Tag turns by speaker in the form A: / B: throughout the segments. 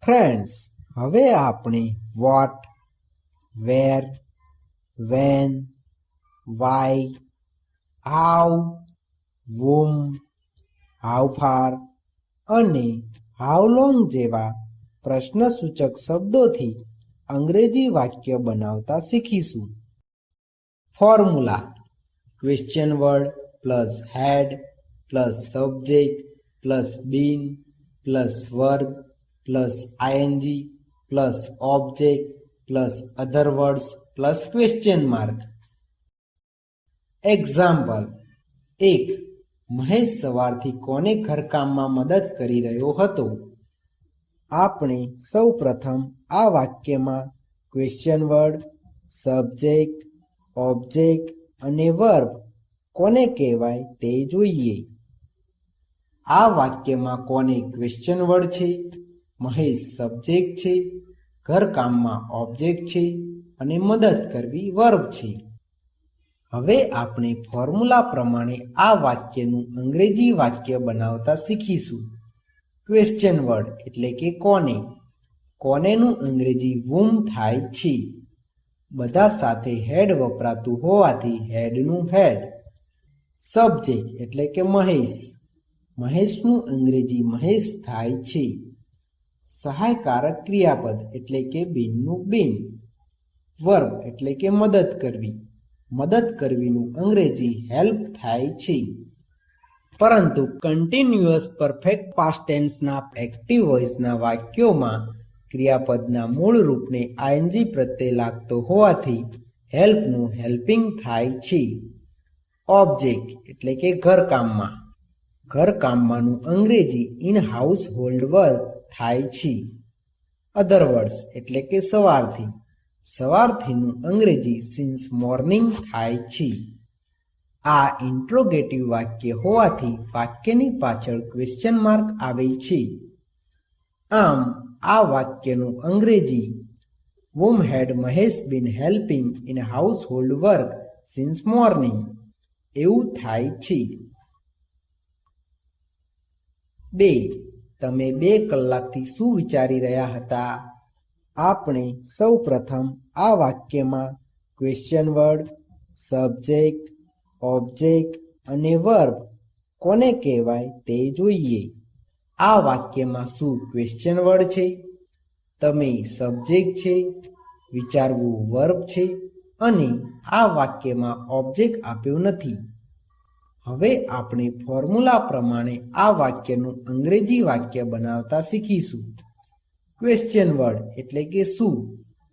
A: Friends, હવે આપણે what, where, when, why, how, whom, how far અને હાઉ લોંગ જેવા પ્રશ્નસૂચક શબ્દોથી અંગ્રેજી વાક્ય બનાવતા શીખીશું. Formula: question word plus had plus subject plus been plus verb plus ING plus object plus other words plus question mark. Example: 1. Mahesh સવારથી કોને ઘરકામમાં મદદ કરી રહ્યો હતો? આપણે સૌ પ્રથમ આ વાક્યમાં ક્વેશ્ચન વર્ડ, સબ્જેક્ટ, ઓબ્જેક્ટ અને વર્બ કોને કહેવાય તે જોઈએ. આ વાક્યમાં કોને ક્વેશ્ચન વર્ડ છે, મહેશ સબ્જેક્ટ છે, ઘરકામમાં ઓબ્જેક્ટ છે અને મદદ કરવી વર્બ છે. હવે આપણે ફોર્મ્યુલા પ્રમાણે આ વાક્યનું અંગ્રેજી વાક્ય બનાવતા શીખીશું. ક્વેશ્ચન વર્ડ એટલે કે કોને. કોનેનું અંગ્રેજી whom થાય છે. બધા સાથે હેડ વપરાતું હોવાથી હેડનું હેડ. સબ્જેક્ટ એટલે કે મહેશ. મહેશનું અંગ્રેજી મહેશ થાય છે. સહાયકારક ક્રિયાપદ એટલે કે બીનનું બીન. વર્બ એટલે કે મદદ કરવી. મદદ કરવીનું અંગ્રેજી હેલ્પ થાય છે. પરંતુ કન્ટિન્યુઅસ પરફેક્ટ પાસ્ટ ટેન્સના એક્ટિવ વોઇસના વાક્યોમાં ક્રિયાપદના મૂળ રૂપને આઈએનજી પ્રત્યે લાગતો હોવાથી હેલ્પનું હેલ્પિંગ થાય છે. ઓબ્જેક્ટ એટલે કે ઘરકામમાં. ઘરકામમાંનું અંગ્રેજી ઇન હાઉસ હોલ્ડ વર્ક થાય છે. અધર વર્ડ્સ એટલે કે સવારથી. સવારથીનું અંગ્રેજી સિન્સ મોર્નિંગ થાય છે. આ ઇન્ટ્રોગેટિવ વાક્ય હોવાથી વાક્યની પાછળ ક્વેશ્ચન માર્ક આવે છે. આમ આ વાક્યનું અંગ્રેજી whom had Mahesh been helping in household work since morning એવું થાય છે. 2. તમે 2 કલાકથી શું વિચારી રહ્યા હતા? આપણે સૌ પ્રથમ આ વાક્યમાં ક્વેશ્ચન વર્ડ, સબ્જેક્ટ, ઓબ્જેક્ટ અને વર્બ કોને કહેવાય તે જોઈએ. આ વાક્યમાં શું ક્વેશ્ચન વર્ડ છે, તમે સબ્જેક્ટ છે, વિચારવું વર્બ છે અને આ વાક્યમાં ઓબ્જેક્ટ આપ્યો નથી. હવે આપણે ફોર્મ્યુલા પ્રમાણે આ વાક્યનું અંગ્રેજી વાક્ય બનાવતા શીખીશું. ક્વેશ્ચન વર્ડ એટલે કે શું.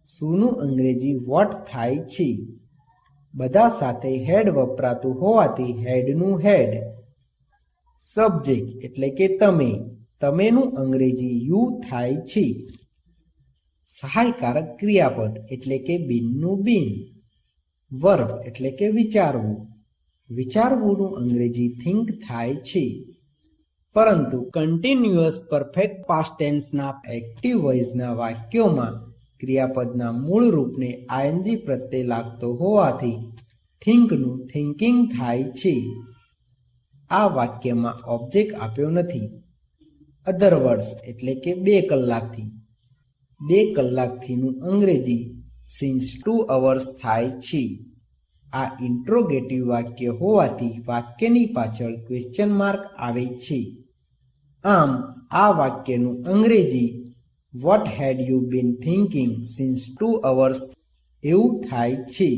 A: શુંનું અંગ્રેજી વોટ થાય છે. બધા સાથે હેડ વપરાતું હોવાથી હેડનું હેડ. સબ્જેક્ટ એટલે કે તમે. તમેનું અંગ્રેજી યુ થાય છે. સહાયકારક ક્રિયાપદ એટલે કે બીનનું બીન. વર્બ એટલે કે વિચારવું. વિચારવુંનું અંગ્રેજી થિંક થાય છે. પરંતુ કન્ટિન્યુઅસ પરફેક્ટ પાસ્ટ ટેન્સના એક્ટિવ વોઇસના વાક્યોમાં ક્રિયાપદના મૂળ રૂપને આઈએનજી પ્રત્યે લાગતો હોવાથી થિંકનું થિંકિંગ થાય છે. આ વાક્યમાં ઓબ્જેક્ટ આપ્યો નથી. અધર વર્ડ્સ એટલે કે 2 કલાકથી. 2 કલાકથીનું અંગ્રેજી સિન્સ 2 hours થાય છે. આ ઇન્ટ્રોગેટિવ વાક્ય હોવાથી વાક્યની પાછળ ક્વેશ્ચન માર્ક આવે છે. આમ આ વાક્યનું અંગ્રેજી vote head you bin thinking since 2 hours એવું થાય છે.